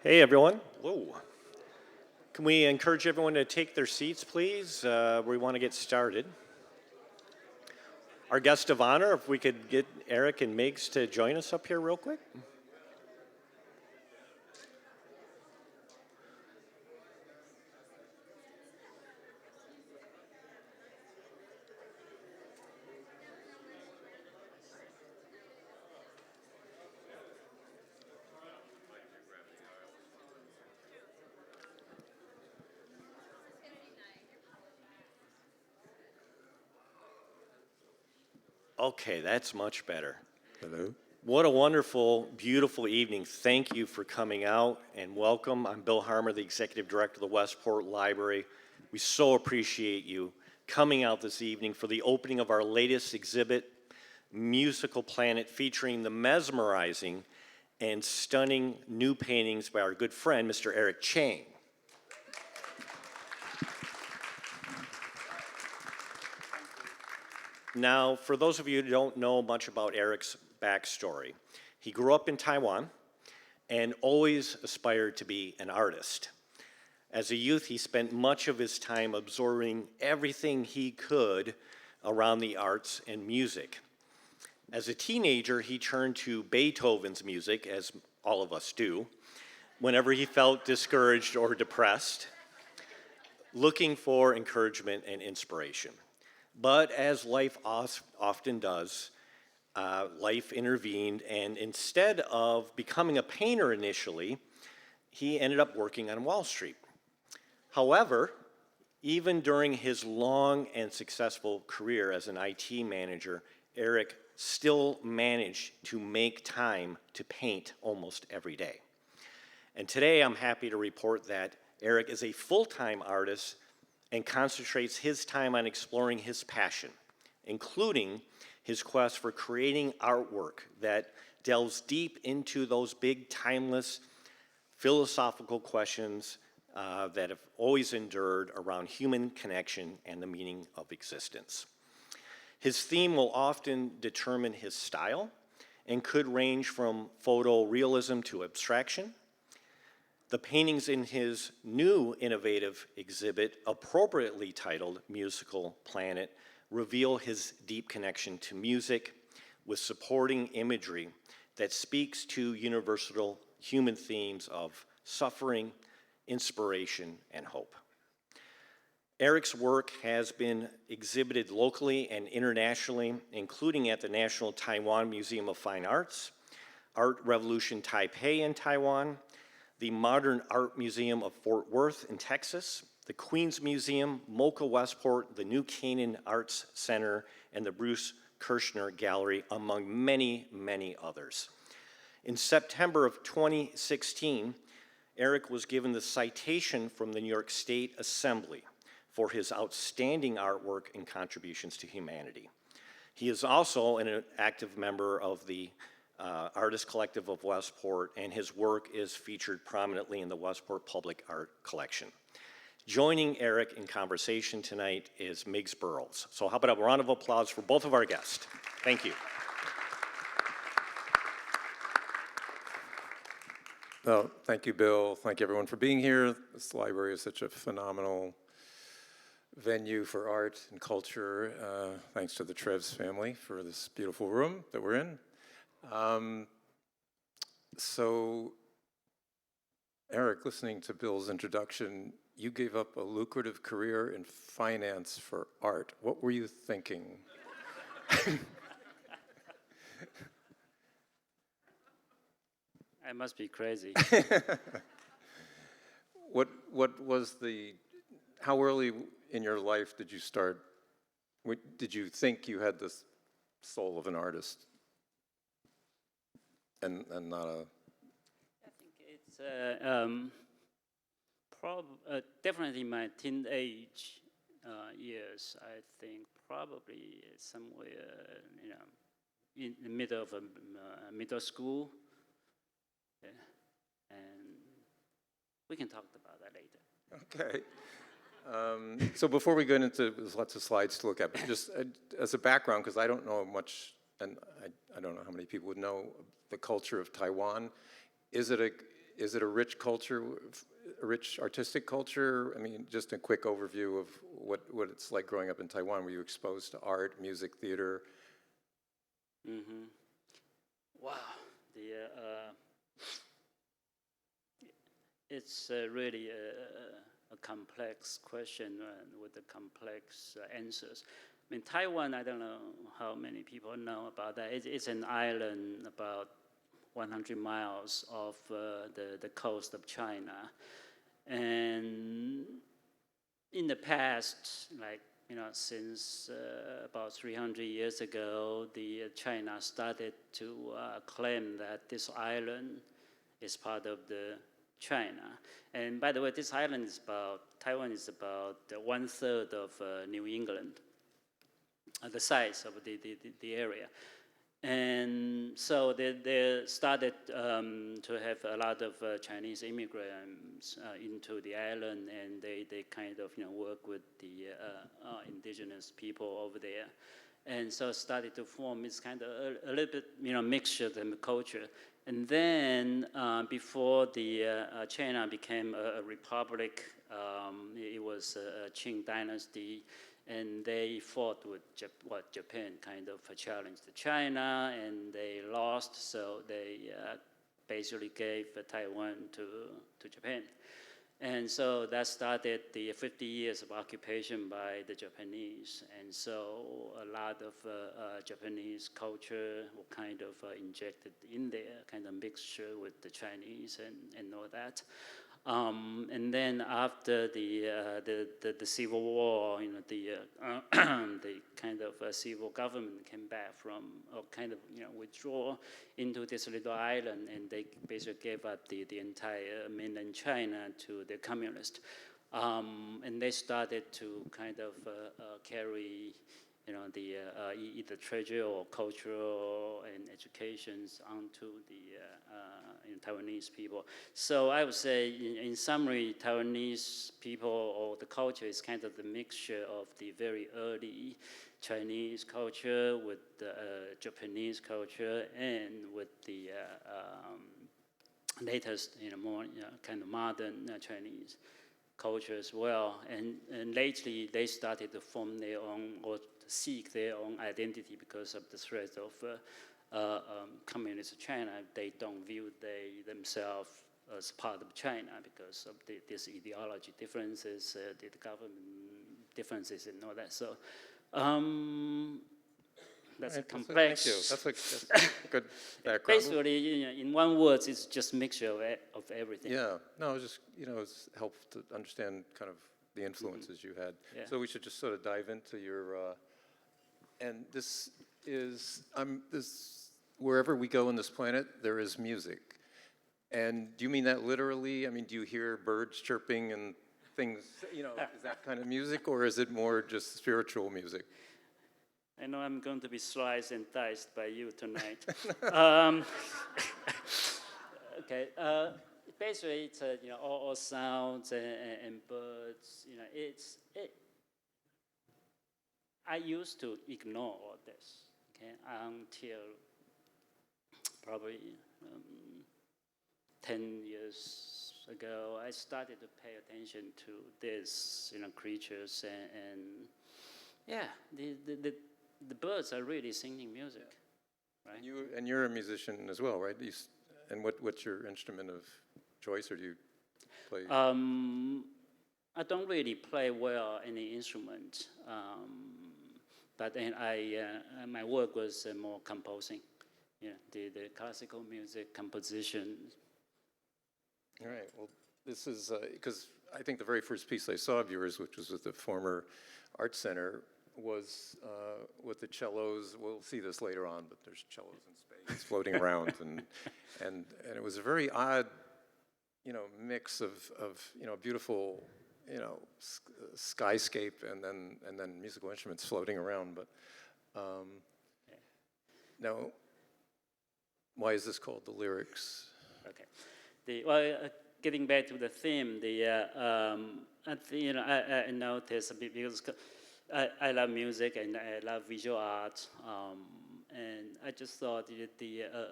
Hey everyone. Whoa. Can we encourage everyone to take their seats, please? We want to get started. Our guest of honor, if we could get Eric and Migs to join us up here real quick. Okay, that's much better. Hello. What a wonderful, beautiful evening. Thank you for coming out and welcome. I'm Bill Harmer, the Executive Director of the Westport Library. We so appreciate you coming out this evening for the opening of our latest exhibit, Musical Planet, featuring the mesmerizing and stunning new paintings by our good friend, Mr. Eric Chiang. Now, for those of you who don't know much about Eric's backstory, he grew up in Taiwan and always aspired to be an artist. As a youth, he spent much of his time absorbing everything he could around the arts and music. As a teenager, he turned to Beethoven's music, as all of us do, whenever he felt discouraged or depressed, looking for encouragement and inspiration. But as life often does, life intervened, and instead of becoming a painter initially, he ended up working on Wall Street. However, even during his long and successful career as an IT manager, Eric still managed to make time to paint almost every day. And today I'm happy to report that Eric is a full-time artist and concentrates his time on exploring his passion, including his quest for creating artwork that delves deep into those big, timeless, philosophical questions that have always endured around human connection and the meaning of existence. His theme will often determine his style and could range from photorealism to abstraction. The paintings in his new innovative exhibit, appropriately titled Musical Planet, reveal his deep connection to music with supporting imagery that speaks to universal human themes of suffering, inspiration, and hope. Eric's work has been exhibited locally and internationally, including at the National Taiwan Museum of Fine Arts, Art Revolution Taipei in Taiwan, the Modern Art Museum of Fort Worth in Texas, the Queens Museum, MoCA Westport, the New Canaan Arts Center, and the Bruce Kirschner Gallery, among many, many others. In September of 2016, Eric was given the citation from the New York State Assembly for his outstanding artwork and contributions to humanity. He is also an active member of the Artist Collective of Westport, and his work is featured prominently in the Westport Public Art Collection. Joining Eric in conversation tonight is Migs Burles. So how about a round of applause for both of our guests? Thank you. Well, thank you, Bill. Thank you, everyone, for being here. This library is such a phenomenal venue for art and culture. Thanks to the Treves family for this beautiful room that we're in. So, Eric, listening to Bill's introduction, you gave up a lucrative career in finance for art. What were you thinking? I must be crazy. What was how early in your life did you start, did you think you had the soul of an artist? And not a... I think it's definitely my teenage years. I think probably somewhere, in the middle of middle school. Yeah. And we can talk about that later. Okay. So before we get into, there's lots of slides to look at, but just as a background, because I don't know much, and I don't know how many people would know the culture of Taiwan. Is it is it a rich culture, a rich artistic culture? I mean, just a quick overview of what it's like growing up in Taiwan. Were you exposed to art, music, theater? Mm-hmm. Wow. It's really a complex question with the complex answers. I mean, Taiwan, I don't know how many people know about that. It's an island about 100 miles off the coast of China. And in the past, like, since about 300 years ago, China started to claim that this island is part of the China. And by the way, this island is Taiwan is about 1/3 of New England, the size of the area. And so they started to have a lot of Chinese immigrants into the island, and they kind of work with the indigenous people over there, and so started to form this kind of a little bit mixture of the culture. And then before the China became a republic, it was a Qing dynasty. And they fought with Japan kind of challenged China, and they lost, so they basically gave Taiwan to Japan. And so that started the 50 years of occupation by the Japanese. And so a lot of Japanese culture were kind of injected in there, kind of mixture with the Chinese and all that. And then after the Civil War, the kind of civil government came back from, or kind of withdraw into this little island, and they basically gave up the entire mainland China to the communists. And they started to kind of carry the either treasure or cultural and educations onto the Taiwanese people. So I would say, in summary, Taiwanese people or the culture is kind of the mixture of the very early Chinese culture with the Japanese culture and with the latest, more kind of modern Chinese culture as well. And lately, they started to form their own or seek their own identity because of the threat of communist China. They don't view themselves as part of China because of this ideology differences, the government differences, and all that. So that's a complex. Thank you. That's a good background. Basically, in one word, it's just a mixture of everything. Yeah. No, it's just it's helpful to understand kind of the influences you had. Yeah. So we should just sort of dive into your. And this is wherever we go on this planet, there is music. And do you mean that literally? I mean, do you hear birds chirping and things? Is that kind of music, or is it more just spiritual music? I know I'm going to be sliced and diced by you tonight. Okay. Basically, it's all sounds and birds. I used to ignore all this, okay, until probably 10 years ago. I started to pay attention to this, creatures, and yeah, the birds are really singing music, right? And you're a musician as well, right? And what's your instrument of choice, or do you play? I don't really play well any instrument, but then my work was more composing, the classical music composition. All right. Well, this is because I think the very first piece I saw of yours, which was with the former Art Center, was with the cellos. We'll see this later on, but there's cellos in space floating around, and it was a very odd, mix of beautiful, skyscape and then musical instruments floating around. But now, why is this called the lyrics? Okay. Getting back to the theme, I noticed a bit because I love music and I love visual art, And I just thought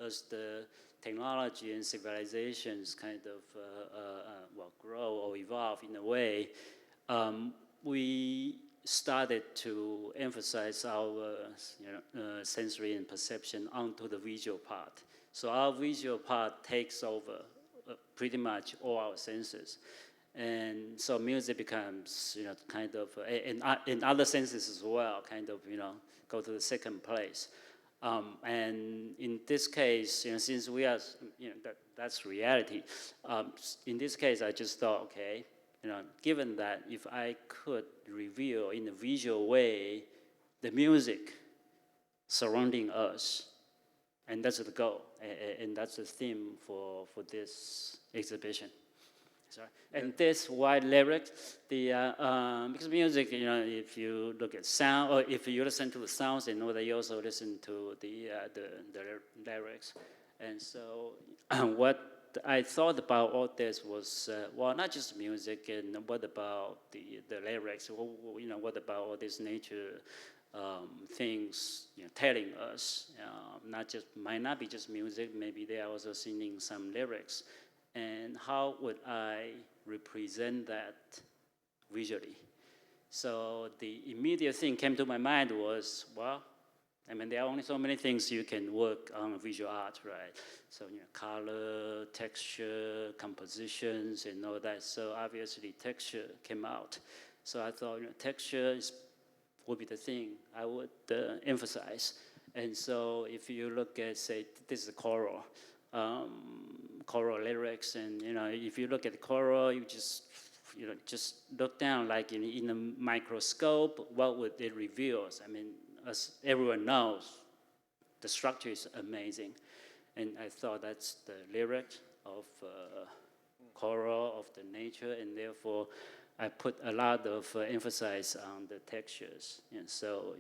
as the technology and civilizations kind of grow or evolve in a way, we started to emphasize our sensory and perception onto the visual part. So our visual part takes over pretty much all our senses. And so music becomes, kind of, in other senses as well, kind of, go to the second place. And in this case, since we are, that's reality. In this case, I just thought, okay, given that if I could reveal in a visual way the music surrounding us, and that's the goal, and that's the theme for this exhibition. Sorry. And this wide lyrics, because music, if you look at sound, or if you listen to the sounds, you know that you also listen to the lyrics. And so what I thought about all this was, well, not just music, and what about the lyrics? What about all these nature things telling us? Might not be just music, maybe they are also singing some lyrics. And how would I represent that visually? So the immediate thing came to my mind was, well, there are only so many things you can work on visual art, right? So, color, texture, compositions, and all that. So obviously texture came out. So I thought, texture would be the thing I would emphasize. And so if you look at, say, this is choral. Choral lyrics, and if you look at the choral, you just look down like in a microscope. What would it reveal? As everyone knows, the structure is amazing, and I thought that's the lyric of choral of the nature, and therefore I put a lot of emphasis on the textures, and so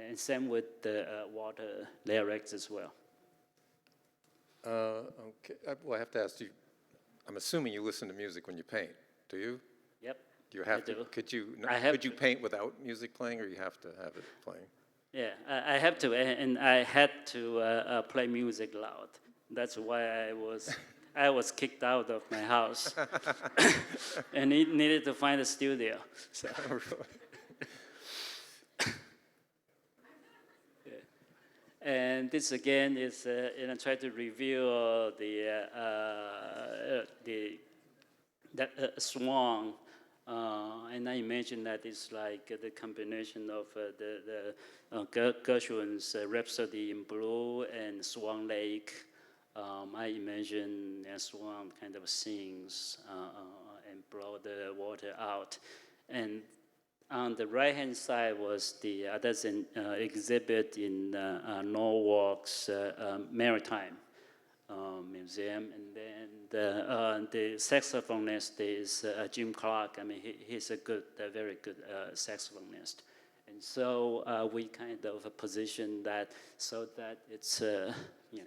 and same with the water lyrics as well. Okay. Well, I have to ask you, I'm assuming you listen to music when you paint, do you? Yep. Do you have I to? do. Could you paint without music playing, or you have to have it playing? Yeah, I have to, and I had to play music loud. That's why I was kicked out of my house, and needed to find a studio. So. And this again is, try to reveal Swan, and I imagine that it's like the combination of Gershwin's Rhapsody in Blue and Swan Lake. I imagine Swan kind of sings and blow the water out, and on the right-hand side was the other exhibit in Norwalk's Maritime Museum, and then the saxophonist is Jim Clark. He's a very good saxophonist, and so we kind of position that so that it's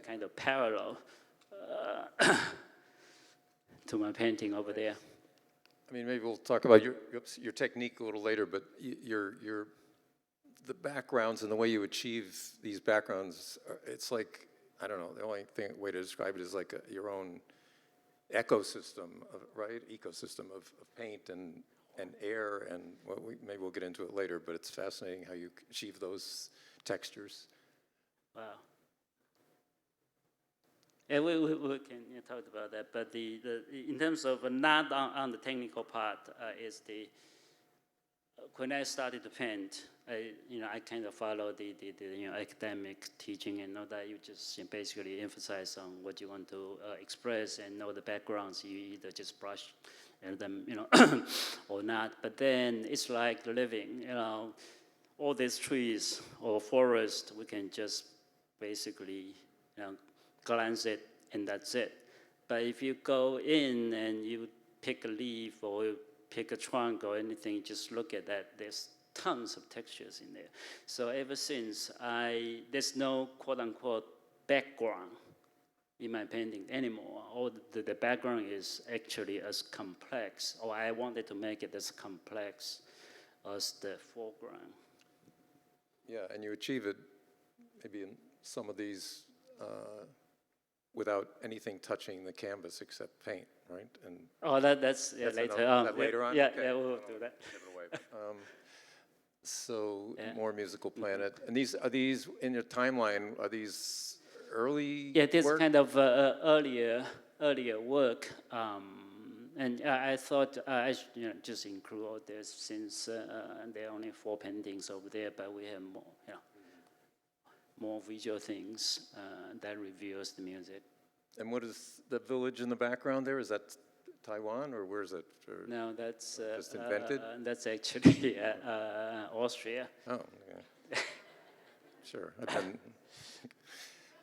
kind of parallel to my painting over there. Maybe we'll talk about your technique a little later, but the backgrounds and the way you achieve these backgrounds, it's like, I don't know, the only way to describe it is like your own ecosystem, ecosystem of paint and air, and maybe we'll get into it later, but it's fascinating how you achieve those textures. Wow. Yeah, we can talk about that, but in terms of not on the technical part, is when I started to paint, I kind of follow the academic teaching and know that you just basically emphasize on what you want to express and know the backgrounds. You either just brush them, or not. But then it's like living, all these trees or forest, we can just basically, glance it, and that's it. But if you go in and you pick a leaf or you pick a trunk or anything, you just look at that, there's tons of textures in there. So ever since, there's no quote-unquote background in my painting anymore. All the background is actually as complex, or I wanted to make it as complex as the foreground. Yeah, and you achieve it maybe in some of these without anything touching the canvas except paint, right? And Oh, that's later on. Is that later on? Yeah, Okay. yeah, we'll do that. Give it away. So Yeah. more Musical Planet. And are these in your timeline? Are these early? Yeah, this work? kind of earlier work, and I thought I should just include all this since there are only 4 paintings over there, but we have more, more visual things that reveals the music. And what is the village in the background there? Is that Taiwan, or where is it? Or No, that's just invented? that's actually Austria. Oh, okay. Sure. I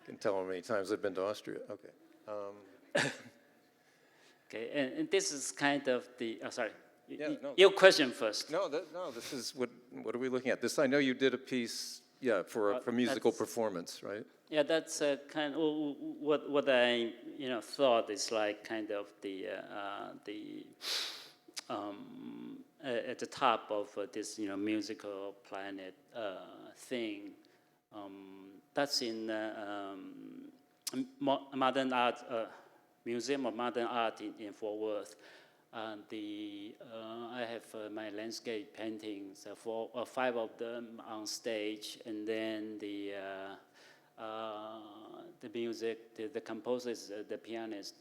can tell how many times I've been to Austria. Okay. Okay, and this is kind of the. Oh, sorry. Yeah, no. Your question first. No, this is what are we looking at? This, I know you did a piece, for musical performance, right? Yeah, that's kind of what I thought is like kind of the at the top of this musical planet thing. That's in modern art museum of modern art in Fort Worth. I have my landscape paintings, 5 of them on stage, and then the music, the composers, the pianist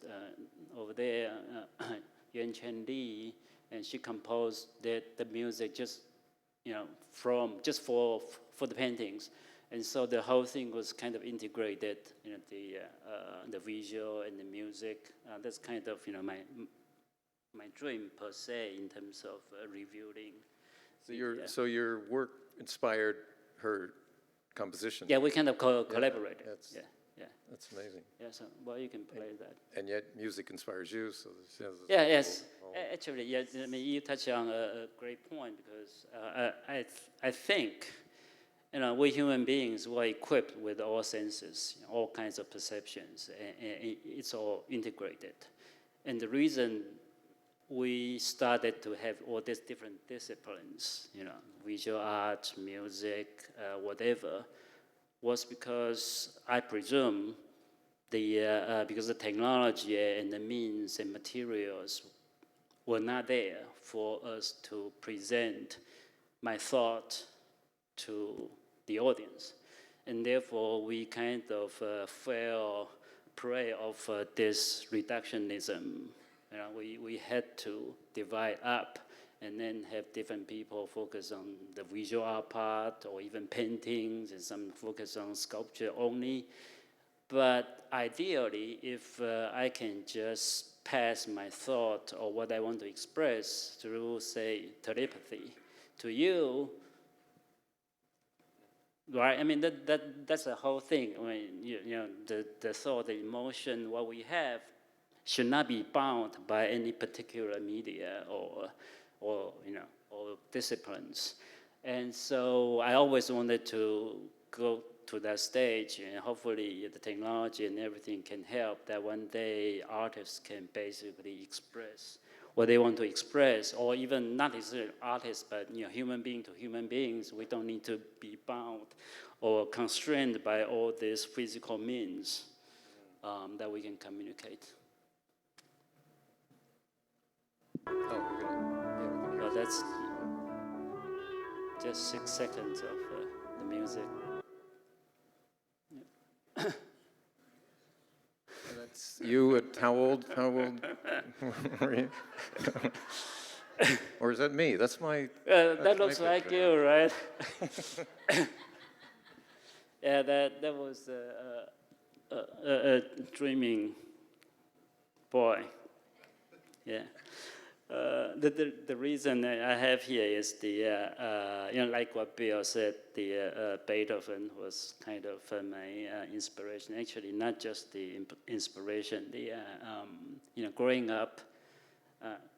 over there, Yuan Chen Li, and she composed the music just for the paintings, and so the whole thing was kind of integrated, the visual and the music. That's kind of my dream per se in terms of reviewing. So your work inspired her composition. Yeah, we kind of collaborated. Yeah. That's amazing. Yeah, so you can play that. And yet music inspires you, so Yes. Actually, yes. I mean, you touch on a great point because I think we human beings were equipped with all senses, all kinds of perceptions, and it's all integrated. And the reason we started to have all these different disciplines, visual art, music, whatever, was because I presume because the technology and the means and materials were not there for us to present my thought to the audience. And therefore, we kind of fell prey of this reductionism. We had to divide up and then have different people focus on the visual art part or even paintings, and some focus on sculpture only. But ideally, if I can just pass my thought or what I want to express through, say, telepathy to you, right? I mean, that's the whole thing. I mean, the thought, the emotion, what we have should not be bound by any particular media or disciplines. And so I always wanted to go to that stage, and hopefully the technology and everything can help that one day artists can basically express what they want to express, or even not necessarily artists, but human being to human beings. We don't need to be bound or constrained by all these physical means that we can communicate. Well, that's just 6 seconds of the music. That's you at how old were you? Or is that me? That's my. That looks like you, right? Yeah, that was a dreaming boy. Yeah. The reason I have here is like what Bill said, the Beethoven was kind of my inspiration. Actually, not just the inspiration. Growing up,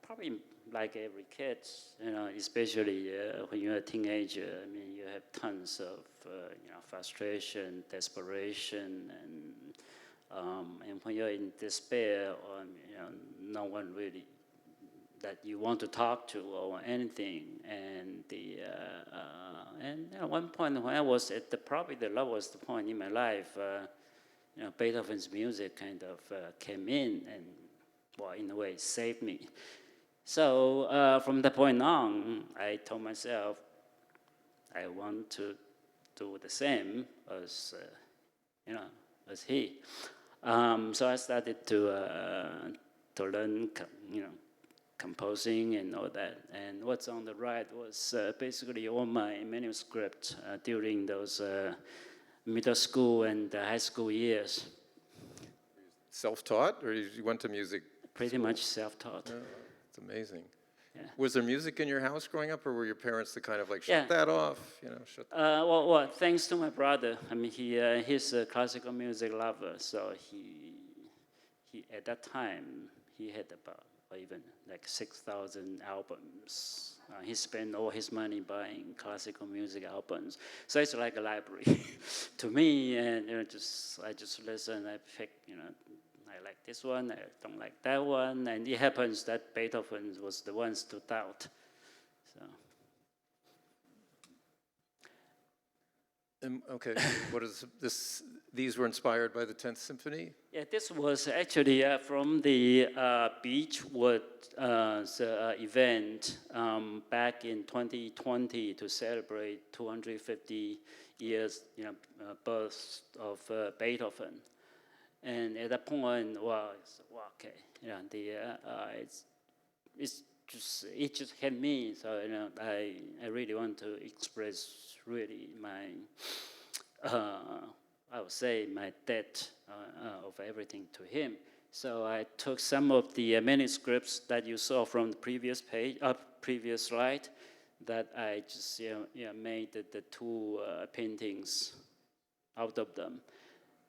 probably like every kid, especially when you're a teenager. I mean, you have tons of frustration, desperation, and when you're in despair, or no one really that you want to talk to or anything. And and at one point when I was at probably the lowest point in my life, Beethoven's music kind of came in and, well, in a way, saved me. So from that point on, I told myself I want to do the same as as he. So I started to learn, composing and all that. And what's on the right was basically all my manuscripts during those middle school and high school years. Self-taught, or you went to music? Pretty much self-taught. Oh, it's amazing. Yeah. Was there music in your house growing up, or were your parents the kind of like, shut that off, shut Well, thanks to my brother. I mean, he's a classical music lover, so he at that time, he had about even like 6,000 albums. He spent all his money buying classical music albums. So it's like a library to me, and I just listen, I pick, I like this one, I don't like that one, and it happens that Beethoven was the one stood out. So. Okay, what is this? These were inspired by the 10th Symphony? Yeah, this was actually from the Beechwood event back in 2020 to celebrate 250 years, birth of Beethoven. And at that point, okay, it just hit me. So I really want to express really my, I would say my debt of everything to him. So I took some of the manuscripts that you saw from the previous page, previous slide, that I just made the two paintings out of them.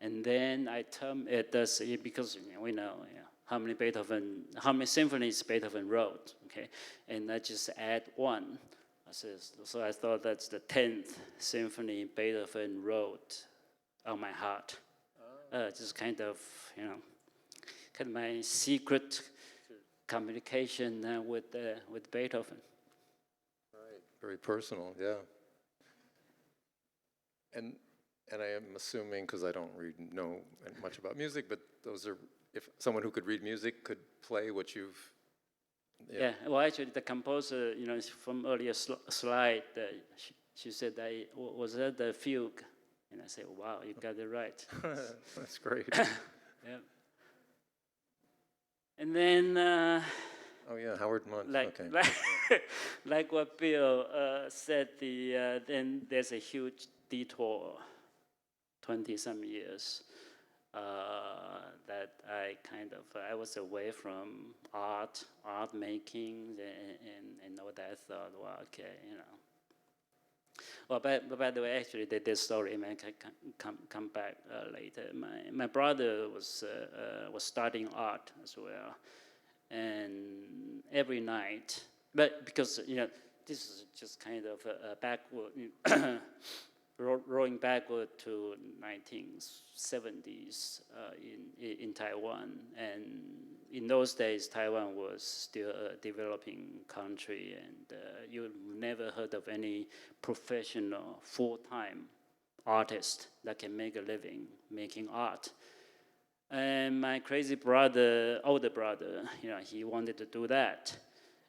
And then I term it as, because we know how many symphonies Beethoven wrote, okay? And I just add one. So I thought that's the 10th symphony Beethoven wrote on my heart. Just kind of my secret communication with Beethoven. Right, very personal, yeah. And I am assuming, because I don't know much about music, but those are, if someone who could read music could play what you've... Yeah, well, actually, the composer, from earlier slide, she said, was that the fugue? And I said, wow, you got it right. That's great. Yeah. And then... oh, yeah, Howard Muntz, okay. Like what Bill said, then there's a huge detour, 20-some years, that I was away from art making, and all that. I thought, well, okay, Well, by the way, actually, this story may come back later. My brother was studying art as well, and every night, but because this is just kind of a backward. Rolling backward to 1970s in Taiwan, and in those days Taiwan was still a developing country, and you never heard of any professional full-time artist that can make a living making art. And my crazy brother, older brother, he wanted to do that,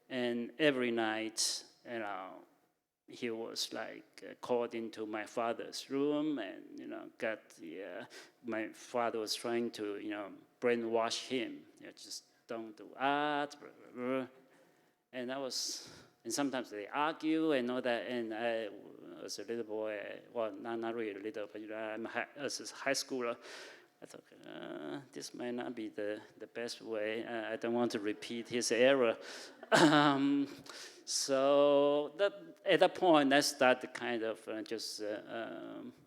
and every night, he was called into my father's room, and my father was trying to brainwash him, just don't do art, blah, blah, blah. And sometimes they argue and all that. And I was a little boy, well, not really little, but as a high schooler, I thought this might not be the best way. I don't want to repeat his error. So at that point, I started kind of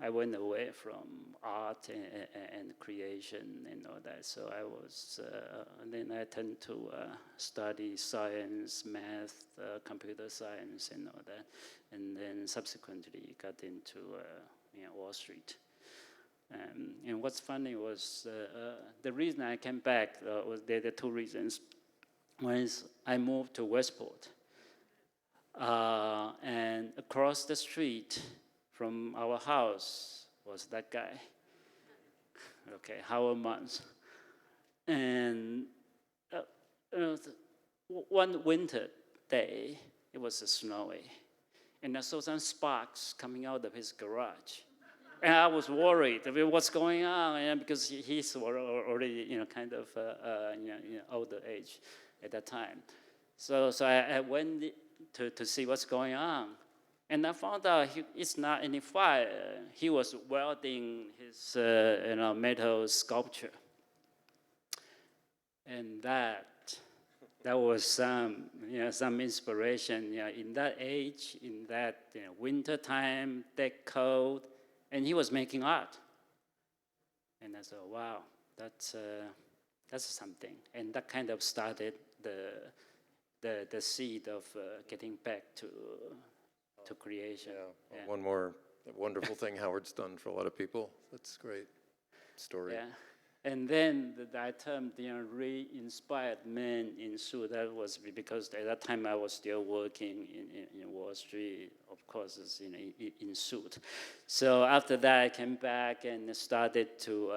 I went away from art and creation and all that. So I was, and then I turned to study science, math, computer science, and all that. And then subsequently got into Wall Street. And what's funny was the reason I came back was there are two reasons. once I moved to Westport. And across the street from our house was that guy, okay, Howard Mans. And one winter day, it was snowy, and I saw some sparks coming out of his garage. And I was worried about what's going on, and because he's already, kind of, older age at that time. So I went to see what's going on, and I found out it's not any fire. He was welding his, metal sculpture, and that was some inspiration. In that age, in that winter time, that cold. And he was making art. And I thought, wow, that's something. And that kind of started the seed of getting back to creation. Yeah. One more wonderful thing Howard's done for a lot of people. That's a great story. Yeah. And then that term, re-inspired man in suit, that was because at that time I was still working in Wall Street, of course, in suit. So after that, I came back and started to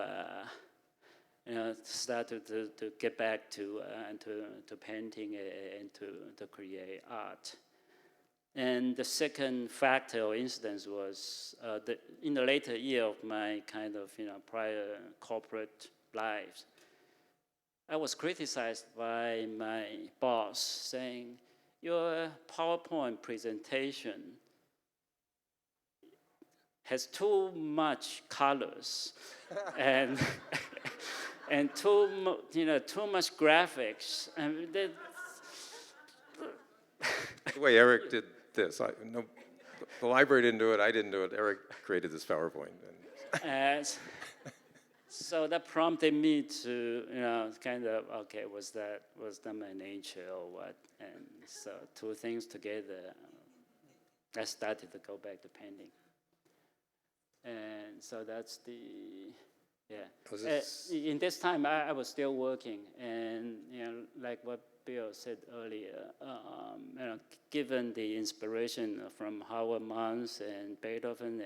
get back to painting and to create art. And the second factor or instance was in the later year of my kind of prior corporate lives, I was criticized by my boss saying, your PowerPoint presentation has too much colors and too much graphics. And the way Eric did this, the library didn't do it, I didn't do it, Eric created this PowerPoint. So that prompted me to, kind of, okay, was that my nature or what? And so two things together, I started to go back to painting. And so that's in this time, I was still working, and like what Bill said earlier, given the inspiration from Howard Mans and Beethoven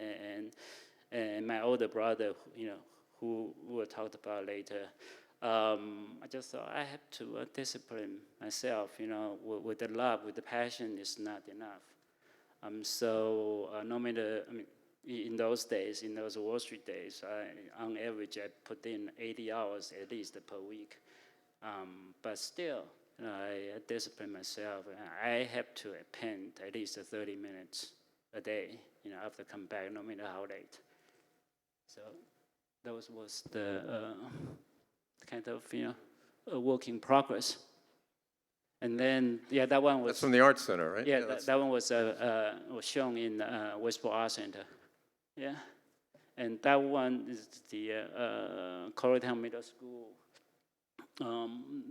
and my older brother, who we'll talk about later, I just thought I have to discipline myself, with the love, with the passion is not enough. So no matter, in those days, in those Wall Street days, on average, I put in 80 hours at least per week. But still, I discipline myself. I have to paint at least 30 minutes a day, after I come back, no matter how late. So that was the kind of, a work in progress. And then, that one was... That's from the Art Center, right? Yeah, that one was shown in Westport Art Center. Yeah. And that one is the Koreatown Middle School.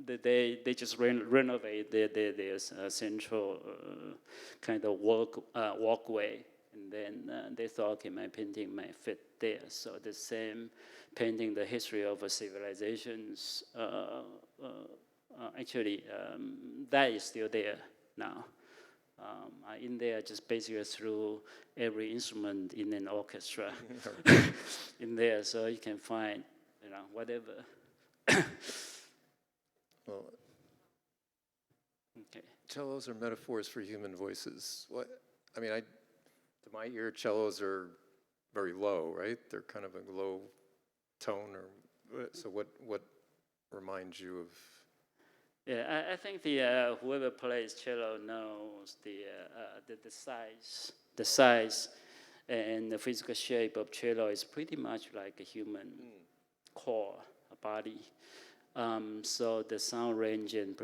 They just renovate their central kind of walkway. And then they thought, okay, my painting might fit there. So the same painting, the history of civilizations, actually, that is still there now. In there, just basically threw every instrument in an orchestra in there, so you can find, whatever. Well, okay. Cellos are metaphors for human voices. To my ear, cellos are very low, right? They're kind of a low tone, so what reminds you of? Yeah, I think whoever plays cello knows the size and the physical shape of cello is pretty much like a human core, a body. So the sound range and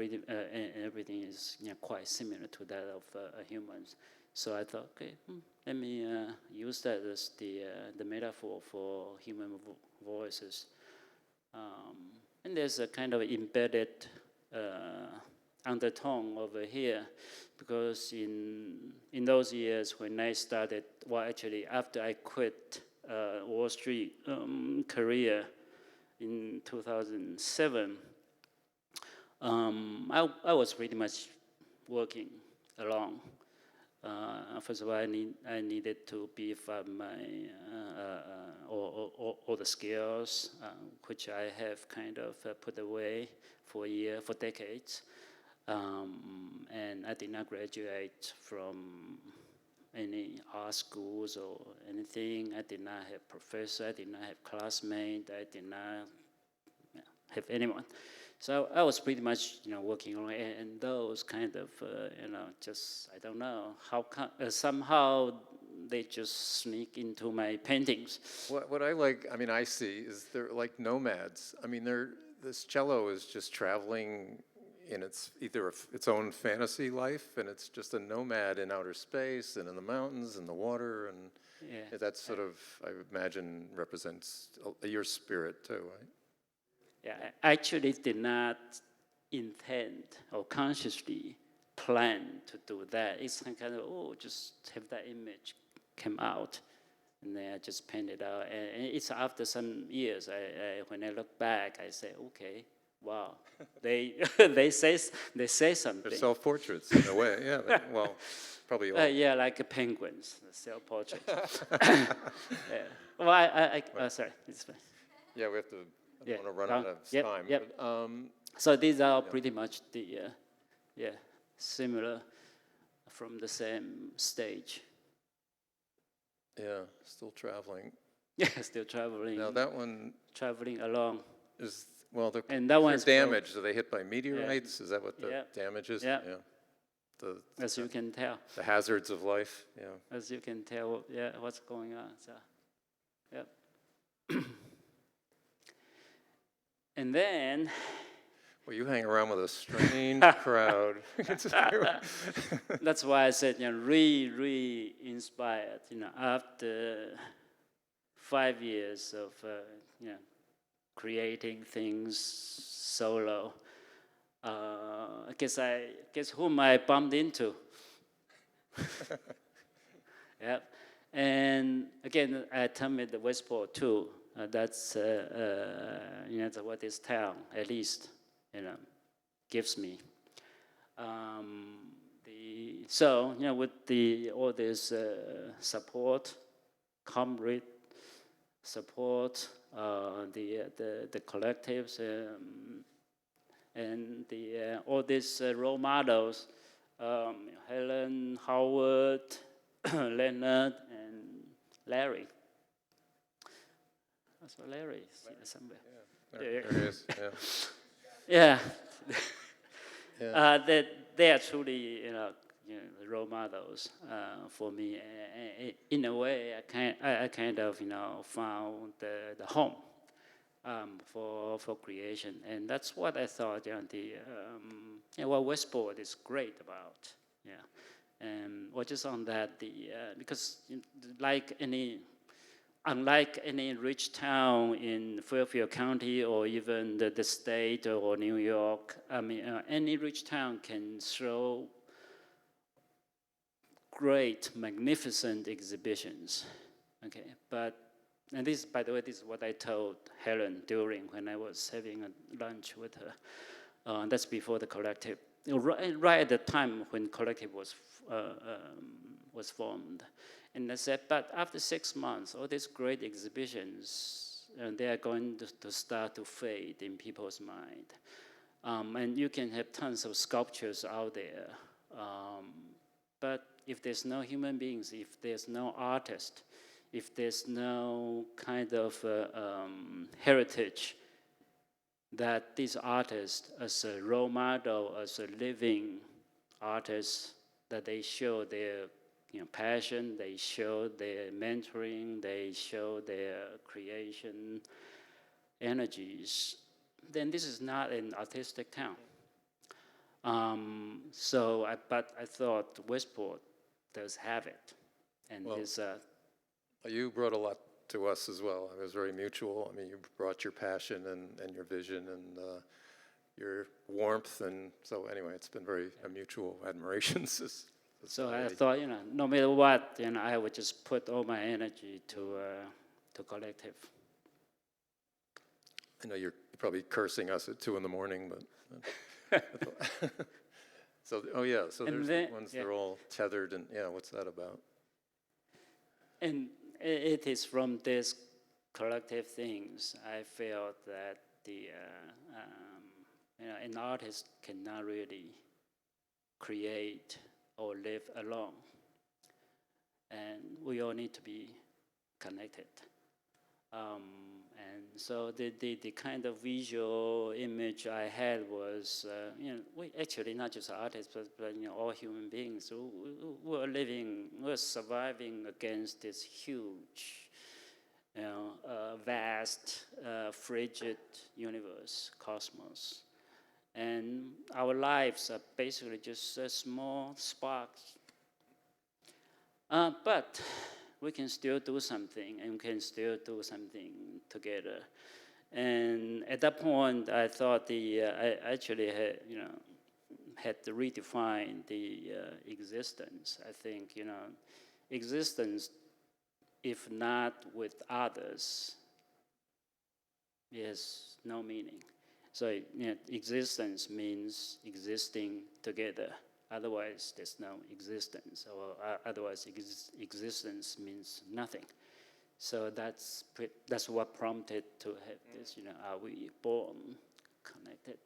everything is quite similar to that of humans. So I thought, okay, let me use that as the metaphor for human voices. And there's a kind of embedded undertone over here, because in those years when I started, actually after I quit Wall Street career in 2007, I was pretty much working alone. First of all, I needed to beef up my all the skills which I have kind of put away for decades. And I did not graduate from any art schools or anything. I did not have professor. I did not have classmate. I did not have anyone. So I was pretty much, working on it, and those kind of, just, I don't know, how somehow they just sneak into my paintings. What I like, I see, is they're like nomads. This cello is just traveling in either its own fantasy life, and it's just a nomad in outer space and in the mountains and the water, and that sort of, I imagine, represents your spirit too, right? Yeah, I actually did not intend or consciously plan to do that. It's kind of, just have that image come out, and then I just painted out. And it's after some years, when I look back, I say, okay, wow, they say something. They're self-portraits in a way, yeah. Well, probably all. Yeah, like penguins, self-portrait. Yeah. Well, sorry, it's fine. Yeah, we have to. I don't want to run out of time. Yep. But, so these are pretty much the, similar from the same stage. Yeah, still traveling. Yeah, still traveling. Now that one traveling along is and that one's damaged. Are they hit by meteorites? Is that what the damage is? Yeah. Yeah. You can tell. The hazards of life. Yeah. As you can tell, what's going on. So, yep. And then, well, you hang around with a strange crowd. that's why I said, really inspired. After 5 years of, creating things solo, I guess whom I bumped into. Yeah, and again, I attended the Westport too. That's what this town at least gives me. With all this support, comrade support, the collectives, and all these role models, Helen, Howard, Leonard, and Larry. So Larry is somewhere. Yeah, there he is. Yeah. Yeah. They are truly, role models for me. In a way, I kind of, found the home for creation, and that's what I thought. What Westport is great about. Yeah, and just on that, because unlike any rich town in Fairfield County or even the state or New York, any rich town can throw great, magnificent exhibitions. Okay, and this, by the way, this is what I told Helen when I was having a lunch with her. That's before the collective, right at the time when collective was formed. And I said, but after 6 months, all these great exhibitions, they are going to start to fade in people's mind. And you can have tons of sculptures out there. But if there's no human beings, if there's no artist, if there's no kind of heritage that these artists, as a role model, as a living artist, that they show their passion, they show their mentoring, they show their creation energies, then this is not an artistic town. But I thought Westport does have it. And you brought a lot to us as well. It was very mutual. You brought your passion and your vision and your warmth. And so anyway, it's been very a mutual admiration. So I thought, no matter what, I would just put all my energy to collective. I know you're probably cursing us at 2 in the morning, but So, oh yeah, so And there's then- the ones yeah. that are all tethered and, yeah, what's that about? And it is from these collective things I felt that an artist cannot really create or live alone. And we all need to be connected. And so the kind of visual image I had was, we actually not just artists, but all human beings who are living, we're surviving against this huge, vast, frigid universe, cosmos. And our lives are basically just small sparks. But we can still do something, and we can still do something together. And at that point, I thought I actually had to redefine the existence. I think, existence, if not with others, has no meaning. So, existence means existing together. Otherwise, there's no existence, or otherwise, existence means nothing. So that's what prompted to have this. Are we born connected?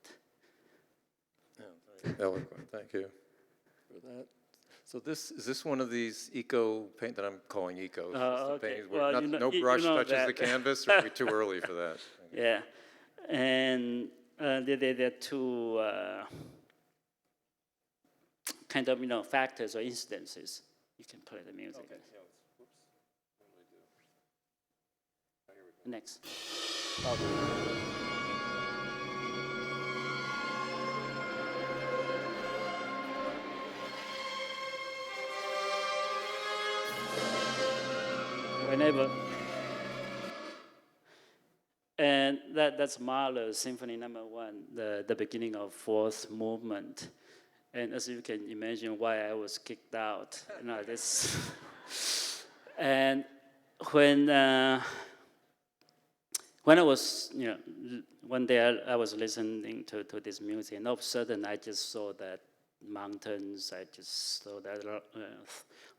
Yeah, very eloquent, thank you for that. So is this one of these eco paint that I'm calling eco? Okay. Paintings where Well, no brush touches that. the canvas, or are we too early for that? Yeah, and there are two kind of factors or incidences. You can play the music. Okay, yeah, whoops. What did I do? Oh, here we go. Next. Whenever. And that's Mahler's Symphony No. 1, the beginning of fourth movement. And as you can imagine why I was kicked out, this. And when I was, one day I was listening to this music, and all of a sudden I just saw that mountains, I just saw that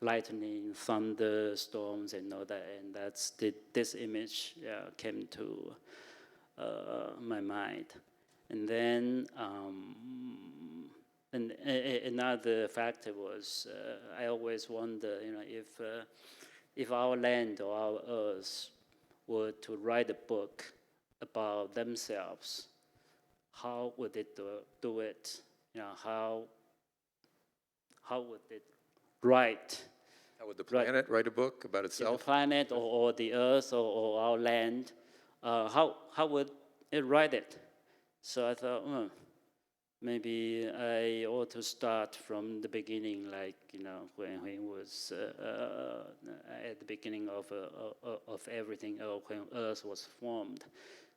lightning, thunder, storms, and all that, and this image came to my mind. And then and another factor was I always wonder, if our land or our earth were to write a book about themselves, how would it do it? How would it write? How would the planet write a book about itself? The planet or the earth or our land, how would it write it? So I thought, maybe I ought to start from the beginning, like when it was at the beginning of everything, or when Earth was formed.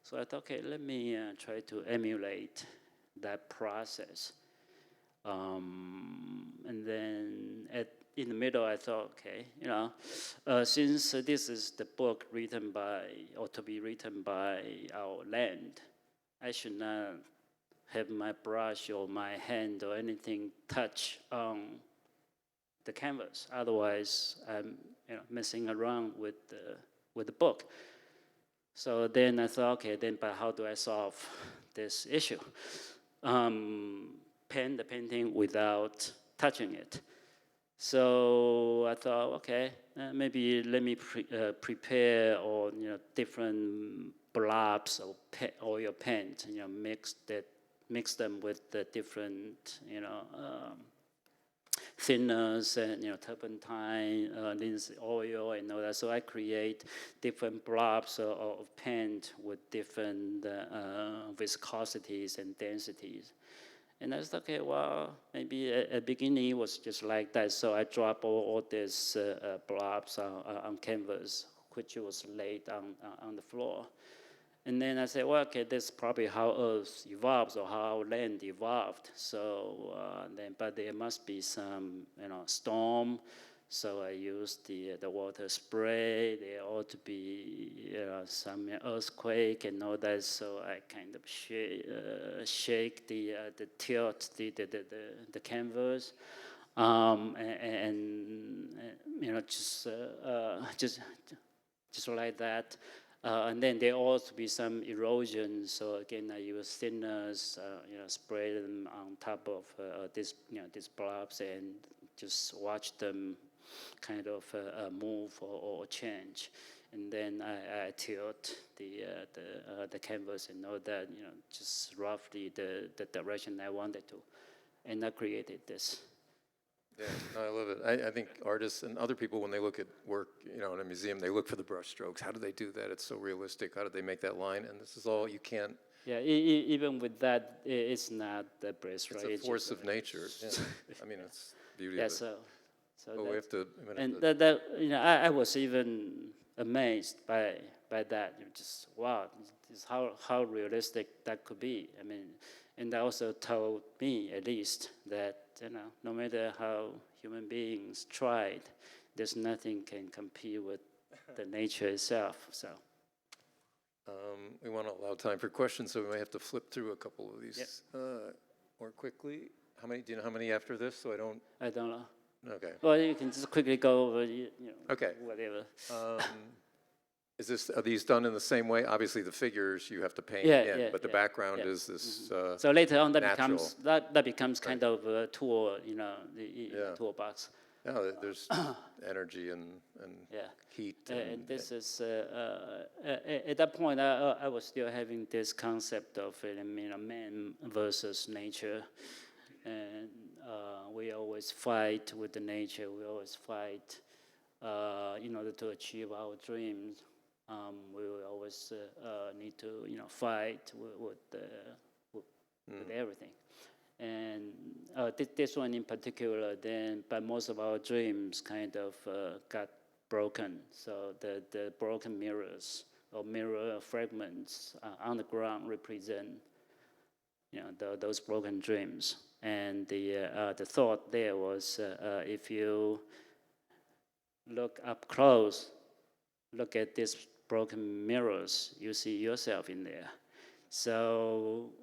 So I thought, okay, let me try to emulate that process. And then in the middle, I thought, okay, since this is the book written by, or to be written by our land, I should not have my brush or my hand or anything touch on the canvas. Otherwise, I'm messing around with the book. So then I thought, okay, but how do I solve this issue? Paint the painting without touching it. So I thought, okay, maybe let me prepare or different blobs of oil paint, mix them with the different thinners and turpentine, linseed oil and all that. So I create different blobs of paint with different viscosities and densities. And I was okay, well, maybe at the beginning it was just like that. So I dropped all these blobs on canvas, which was laid on the floor. And then I said, well, okay, that's probably how Earth evolves or how our land evolved. So but there must be some, storm, So I used the water spray. There ought to be some earthquake and all that. So I kind of shake the tilt the canvas, and just like that. And then there ought to be some erosion. So again, I use thinners, spray them on top of these blobs and just watch them kind of move or change. And then I tilt the canvas and all that, just roughly the direction I wanted to. And I created this. Yeah, no, I love it. I think artists and other people, when they look at work, in a museum, they look for the brush strokes. How do they do that? It's so realistic. How do they make that line? And this is all you can't. Yeah, even with that, it's not the brush, right? It's a force of nature. Yeah. I mean, it's beauty Yeah, of it. so Oh, we have to. and that I was even amazed by that. Just wow, just how realistic that could be. I mean, and that also told me at least that no matter how human beings tried, there's nothing can compete with the nature itself. So we want to allow time for questions, so we may have to flip through a couple of these more quickly. How many? Do you know how many after this? So I don't know. Okay. Well, you can just quickly go over, Okay. whatever. Are these done in the same way? Obviously, the figures you have to paint in, but the background is this. So later on, that natural. becomes kind of a tool, the toolbox. No, there's energy and heat. And this is at that point, I was still having this concept of man versus nature, and we always fight with the nature. We always fight in order to achieve our dreams. We will always need to fight with everything. And this one in particular, but most of our dreams kind of got broken. So the broken mirrors or mirror fragments on the ground represent, those broken dreams. And the thought there was, if you look up close, look at these broken mirrors, you see yourself in there. So,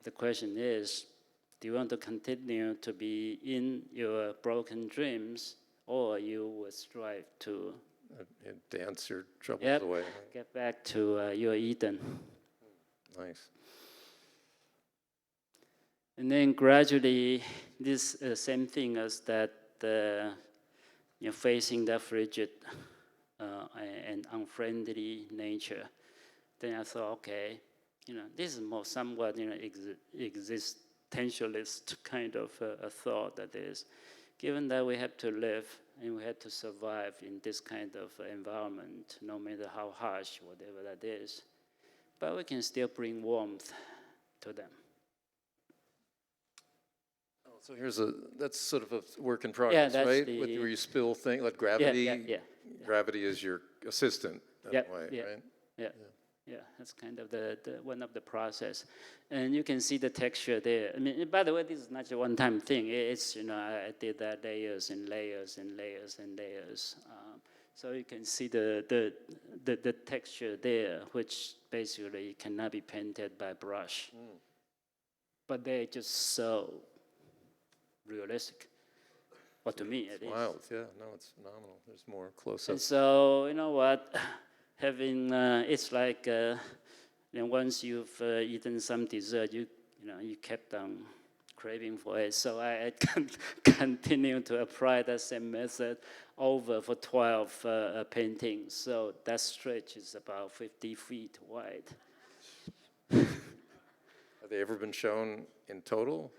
the question is, do you want to continue to be in your broken dreams, or you will strive to dance your troubles away? Get back to your Eden? Nice. And then gradually, this same thing as that, facing that frigid and unfriendly nature. Then I thought, okay, this is more somewhat, existentialist kind of a thought, that is, given that we have to live and we have to survive in this kind of environment, no matter how harsh, whatever that is, but we can still bring warmth to them. So that's sort of a work in progress, right? Where you spill things, like gravity. Gravity is your assistant that way, right? Yeah, that's kind of the one of the process. And you can see the texture there. I mean, by the way, this is not a one-time thing. It's, I did that layers and layers and layers and layers. So you can see the texture there, which basically cannot be painted by brush. But they're just so realistic. Well, to me, at least. Wild, yeah. No, it's phenomenal. There's more close-ups. And so, you know what? Having it's like once you've eaten some dessert, you kept on craving for it. So I continue to apply that same method over for 12 paintings. So that stretch is about 50 feet wide. Have they ever been shown in total?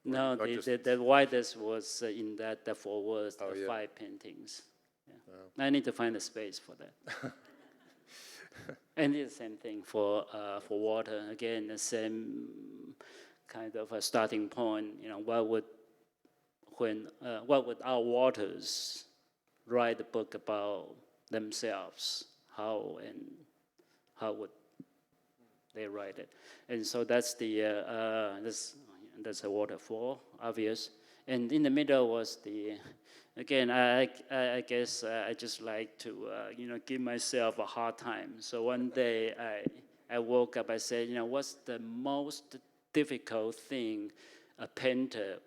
No, the widest was in the forward, 5 paintings. Yeah. Wow. I need to find a space for that. And it's the same thing for water. Again, the same kind of a starting point. What would our waters write a book about themselves? How would they write it? And so that's that's a waterfall, obvious. And in the middle was the, again, I guess I just like to, give myself a hard time. So one day I woke up, I said, what's the most difficult thing a painter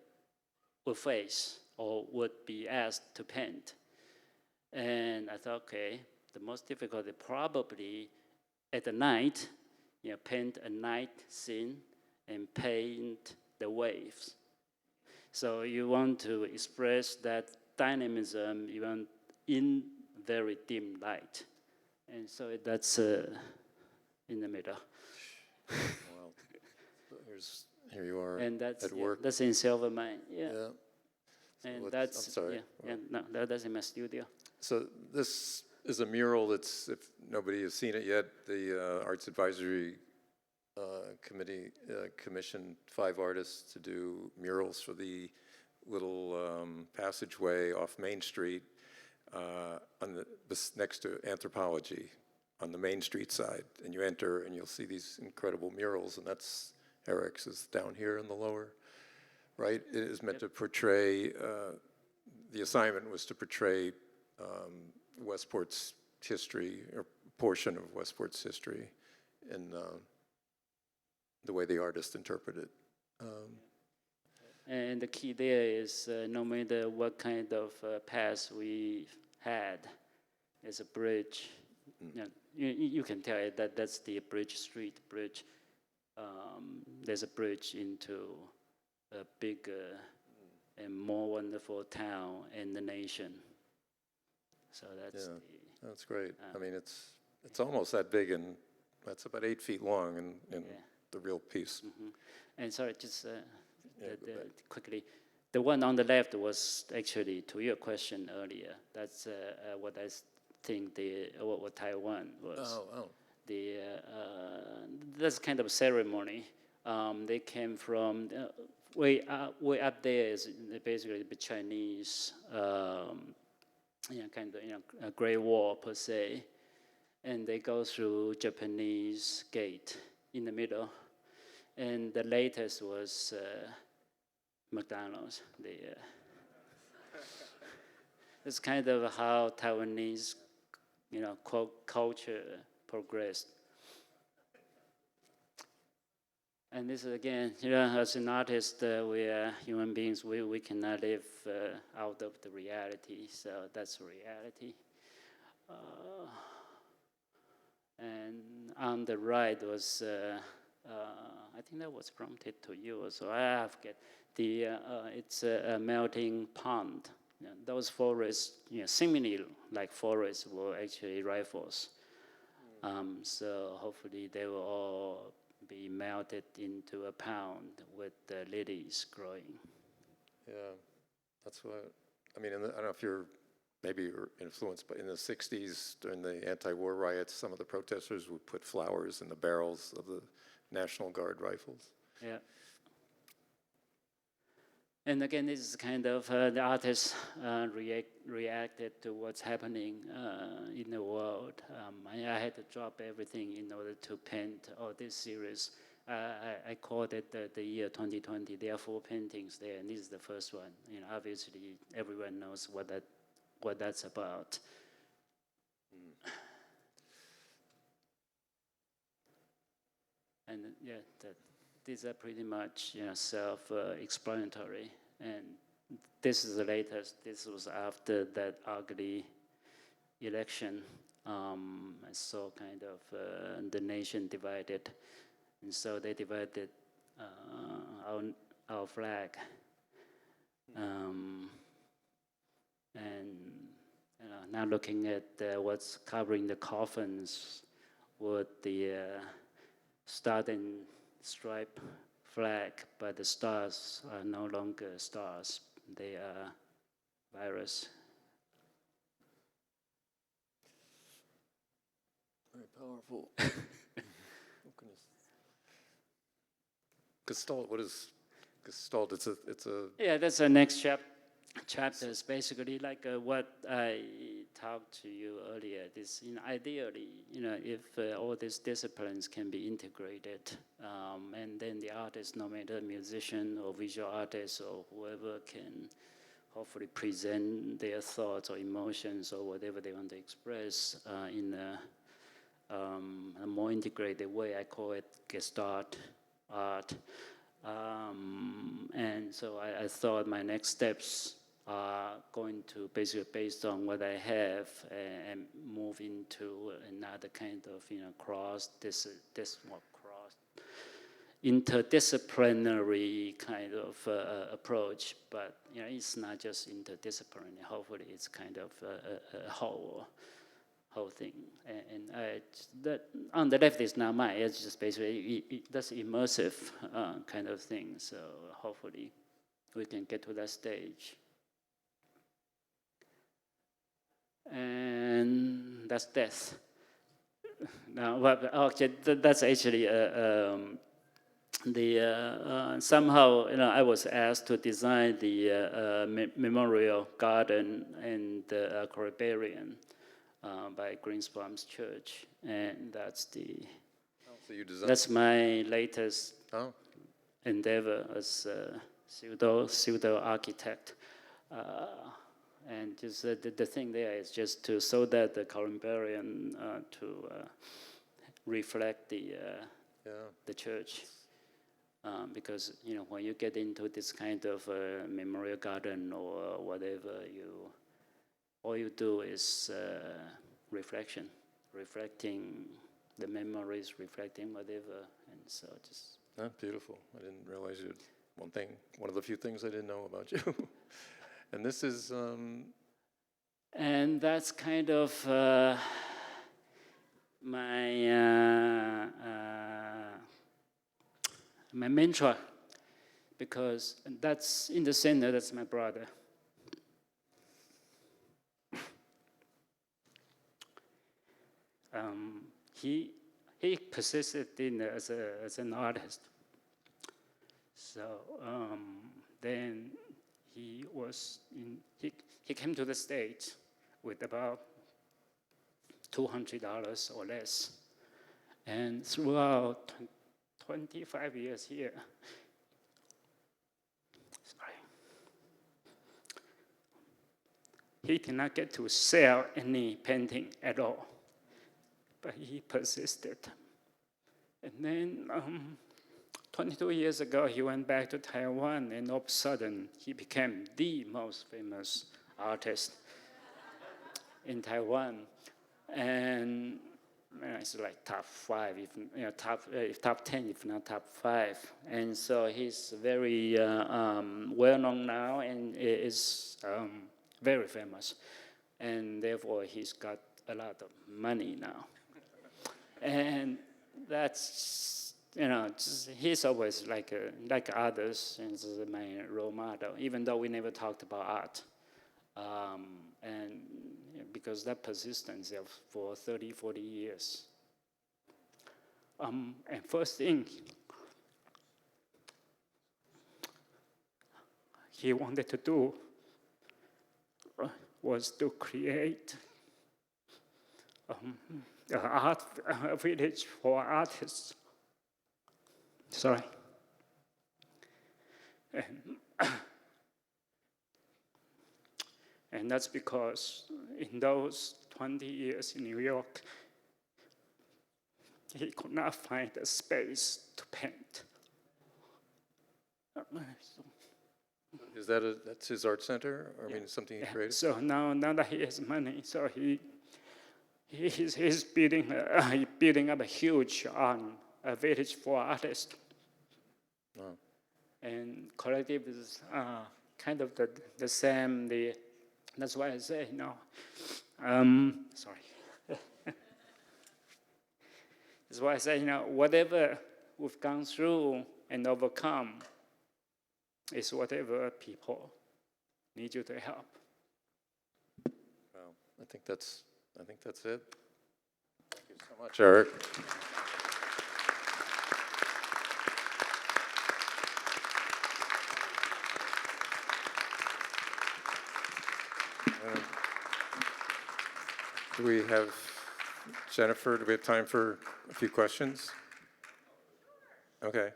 would face or would be asked to paint? And I thought, okay, the most difficult is probably at the night, paint a night scene and paint the waves. So you want to express that dynamism even in very dim light. And so that's in the middle. Wow. Here you are And that's at work. that's in Silvermine, yeah. Yeah. And I'm that's sorry. that's in my studio. So this is a mural that's, if nobody has seen it yet, the Arts Advisory Committee commissioned 5 artists to do murals for the little passageway off Main Street next to Anthropology on the Main Street side. And you enter and you'll see these incredible murals, and that's Eric's is down here in the lower right. It is meant to portray, the assignment was to portray Westport's history, or portion of Westport's history, in the way the artist interpreted it. And the key there is no matter what kind of path we had, there's a bridge. You can tell it that that's the Bridge Street bridge. There's a bridge into a bigger and more wonderful town and the nation. So that's that's great. I mean, it's almost that big, and that's about 8 feet long in the real piece. And sorry, just quickly, the one on the left was actually to your question earlier. That's what I think what Taiwan was. Oh. That's kind of a ceremony. They came from way up there is basically the Chinese, kind of a Great Wall per se, and they go through Japanese gate in the middle, and the latest was McDonald's. It's kind of how Taiwanese, culture progressed. And this is again, as an artist, we are human beings. We cannot live out of the reality. So that's reality. And on the right was, I think that was prompted to you. So I forget. It's a melting pond. Those forests, seemingly like forests, were actually rifles. So hopefully they will all be melted into a pound with the lilies growing. Yeah, that's what, I mean, I don't know if you're influenced, but in the 60s, during the anti-war riots, some of the protesters would put flowers in the barrels of the National Guard rifles. Yeah. And again, this is kind of the artists reacted to what's happening in the world. I had to drop everything in order to paint all this series. I called it the year 2020. There are 4 paintings there, and this is the first one. Obviously, everyone knows what that's about. And these are pretty much self-explanatory, and this is the latest. This was after that ugly election. I saw kind of the nation divided, and so they divided our flag, and now looking at what's covering the coffins with the Star and Stripe flag, but the stars are no longer stars. They are virus. Very powerful. Gestalt, what is Gestalt? It's a Yeah, that's the next chapter. It's basically like what I talked to you earlier, this, ideally, if all these disciplines can be integrated, and then the artist, no matter musician or visual artist or whoever, can hopefully present their thoughts or emotions or whatever they want to express in a more integrated way. I call it Gestalt art. And so I thought my next steps are going to basically based on what I have and move into another kind of interdisciplinary kind of approach. But it's not just interdisciplinary. Hopefully, it's kind of a whole thing. And that on the left is not mine. It's just basically that's immersive kind of thing. So hopefully, we can get to that stage. And that's death. Now, okay, that's actually somehow I was asked to design the memorial garden and the Corribarian by Greenspan's Church, and that's So you designed. that's my latest endeavor as a pseudo architect. And just the thing there is just to so that the columbarium to reflect the church, because when you get into this kind of memorial garden or whatever, all you do is reflecting the memories, reflecting whatever, and so just. Beautiful. I didn't realize you. One of the few things I didn't know about you. And this is. And that's kind of my mantra, because that's in the center. That's my brother. He persisted as an artist. So then. He came to the States with about $200 or less, and throughout 25 years here, he did not get to sell any painting at all, but he persisted. And then 22 years ago, he went back to Taiwan, and all of a sudden, he became the most famous artist in Taiwan. And it's like top 5, top 10, if not top 5. And so he's very well-known now and is very famous. And therefore, he's got a lot of money now. And that's... he's always like others, and this is my role model, even though we never talked about art. And because that persistence for 30, 40 years. And first thing, he wanted to do was to create a village for artists. Sorry. And that's because in those 20 years in New York, he could not find a space to paint. That's his art center? Or, I mean, something he created? So now that he has money, so he's building up a huge a village for artists. Oh. And collective is kind of the same. That's why I say, sorry. That's why I say, whatever we've gone through and overcome is whatever people need you to help. Well, I think that's it. Thank you so much, Eric. we have, Jennifer, do we have time for a few questions? Okay.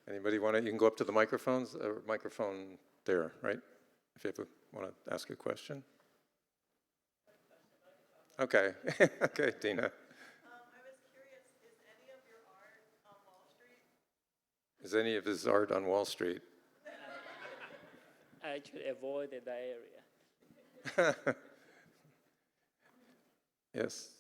Anybody want to, you can go up to the microphones, microphone there, right? If you want to ask a question. Okay. Okay, Dina. I was curious, is any of your art on Wall Street? Is any of his art on Wall Street? I actually avoided that area. Yes.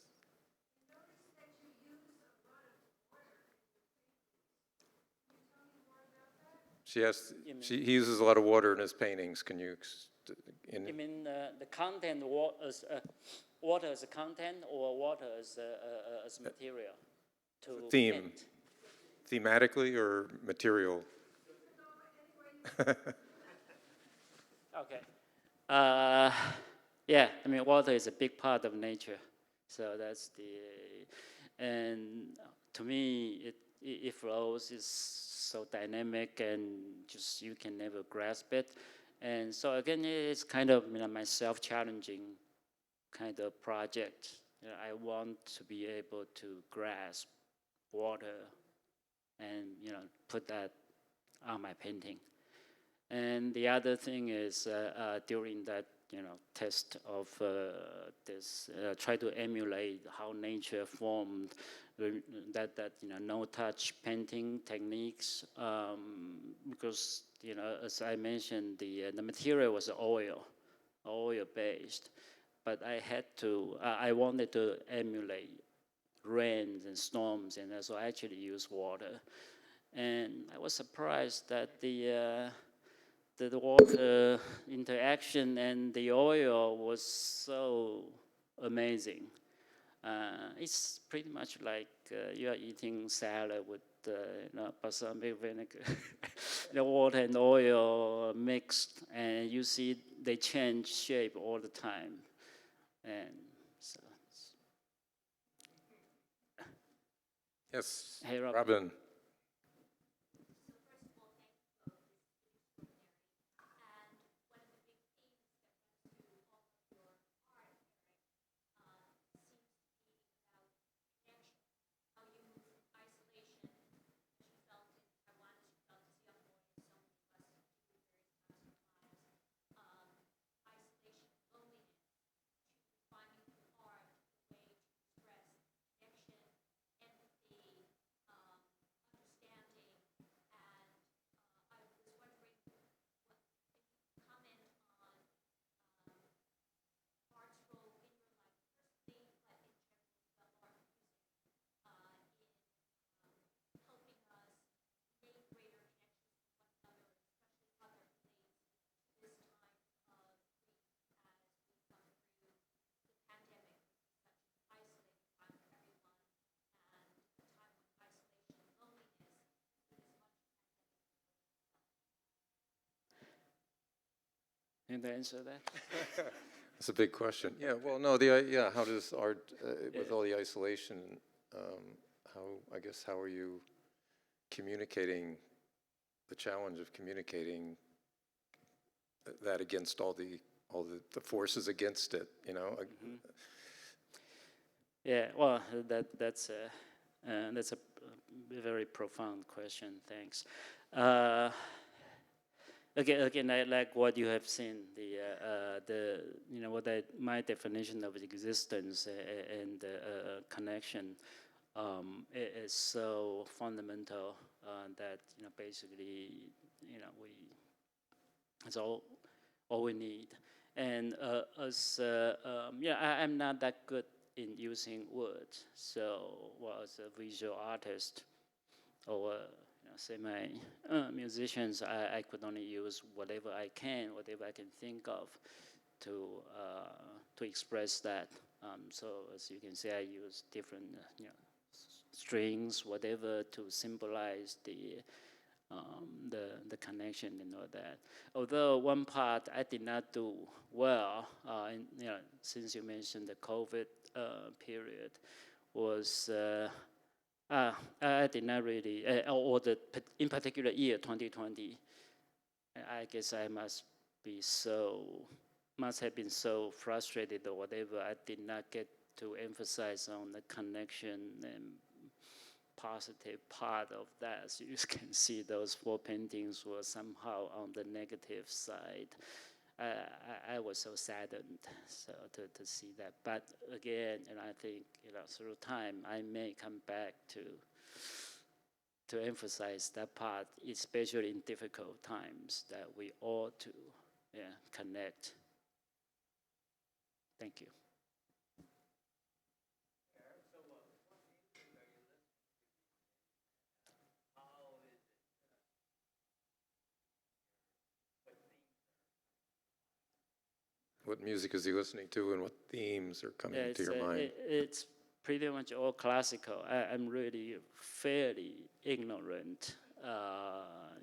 He uses a lot of water in his paintings. Can you? You mean the content, water as a content, or water as material? To Theme. paint? Thematically or material? Okay. Yeah, I mean, water is a big part of nature. So that's and to me, it flows, it's so dynamic and just you can never grasp it. And so again, it's kind of my self-challenging kind of project. I want to be able to grasp water and put that on my painting. And the other thing is during that test of this, try to emulate how nature formed that no-touch painting techniques, because as I mentioned, the material was oil-based, but I wanted to emulate rains and storms, and so I actually used water. And I was surprised that the water interaction and the oil was so amazing. It's pretty much like you are eating salad with balsamic vinegar. The water and oil mixed, and you see they change shape all the time. And so, yes, hey, Robin. Can I answer that? That's a big question. Yeah, well, no, how does art, with all the isolation, how are you communicating, the challenge of communicating that against all the forces against it, Mm-hmm. Yeah, well, that's a very profound question. Thanks. Again, I like what you have seen. My definition of existence and connection is so fundamental that basically it's all we need. And I'm not that good in using words. So, as a visual artist or musicians, I could only use whatever I can think of to express that. So as you can see, I use different strings, whatever, to symbolize the connection and all that. Although one part I did not do well, since you mentioned the COVID period, was I did not really, in particular year 2020, I guess I must have been so frustrated or whatever, I did not get to emphasize on the connection and positive part of that. So you can see those 4 paintings were somehow on the negative side. I was so saddened to see that. But again, and I think through time I may come back to emphasize that part, especially in difficult times, that we ought to connect. Thank you. What music is he listening to, and what themes are coming to your mind? It's pretty much all classical. I'm really fairly ignorant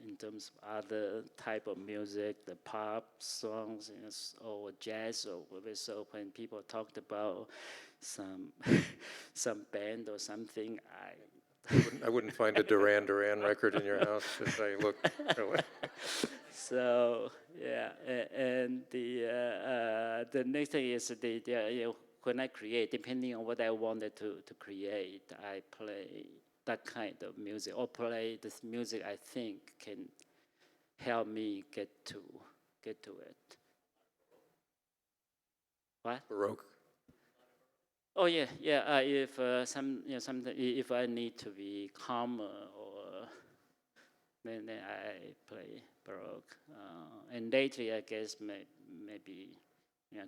in terms of other type of music, the pop songs, or jazz, or whatever. So when people talked about some band or something, I wouldn't find a Duran Duran record in your house if I looked. Really. So yeah, and the next thing is when I create, depending on what I wanted to create, I play that kind of music, or play this music I think can help me get to it. What? Baroque. Oh yeah. If something, if I need to be calmer, or then I play Baroque. And lately, I guess maybe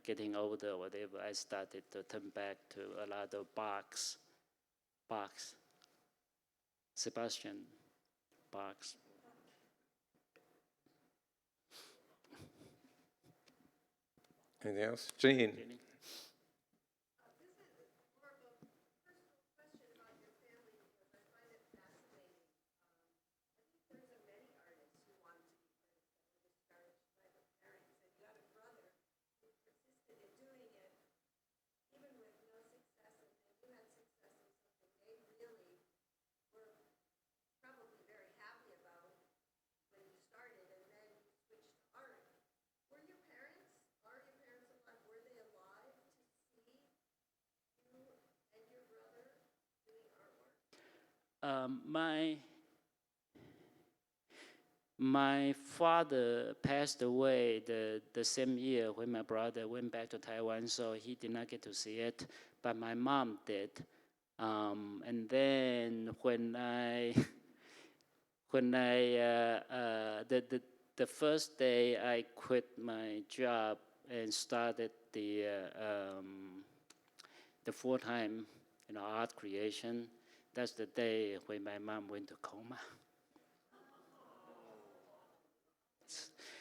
getting older or whatever, I started to turn back to a lot of Bach's, Sebastian Bach's. Anything else? Janine. My father passed away the same year when my brother went back to Taiwan, so he did not get to see it, but my mom did. And then when the first day I quit my job and started the full-time art creation, that's the day when my mom went to coma.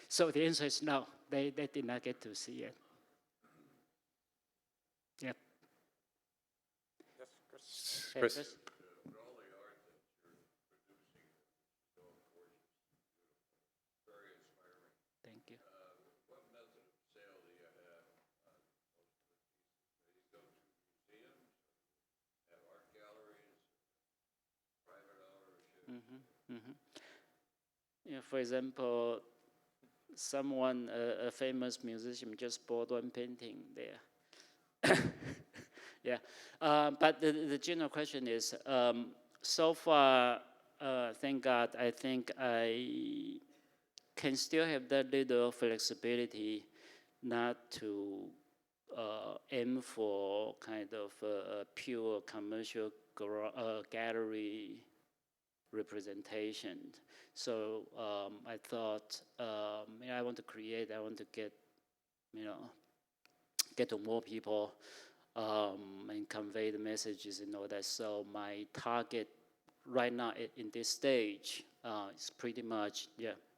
So the answer is no, they did not get to see it. Yep. Yes, Chris. Chris? Thank you. What method of sale do you have on most of the pieces? Do you go to museums, have art galleries, private ownership? Yeah, for example, someone, a famous musician, just bought one painting there. Yeah, but the general question is, so far, thank God, I think I can still have that little flexibility not to aim for kind of a pure commercial gallery representation. So I thought, I want to create, I want to get to more people and convey the messages and all that. So my target right now in this stage is pretty much,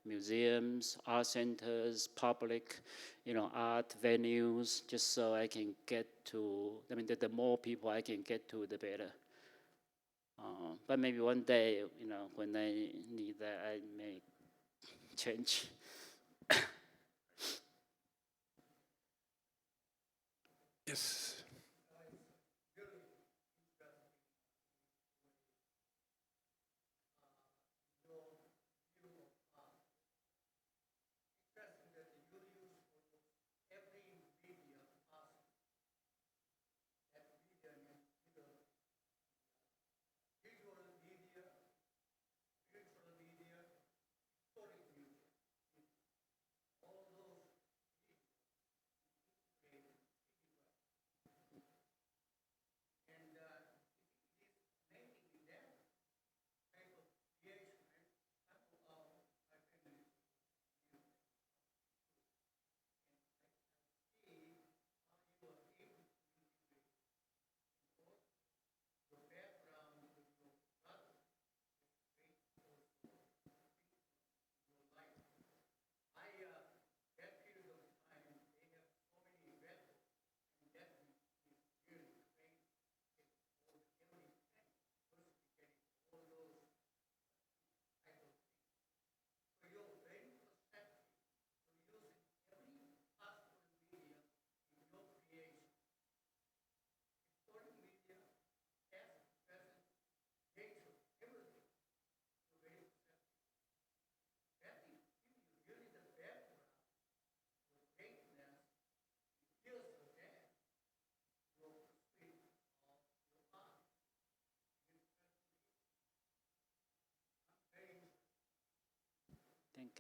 museums, art centers, public, art venues, just so I can get to, the more people I can get to, the better. But maybe one day, when I need that, I may change. Yes.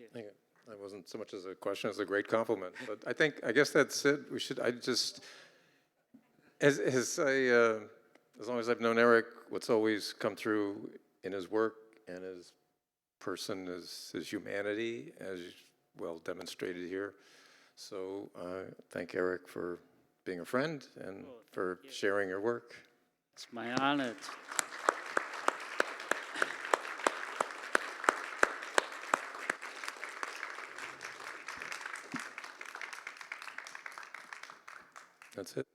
you. Thank you. That wasn't so much as a question as a great compliment. But I guess that's it. As long as I've known Eric, what's always come through in his work and his person is his humanity, as well demonstrated here. So thank Eric for being a friend and for sharing your work. It's my honor. That's it.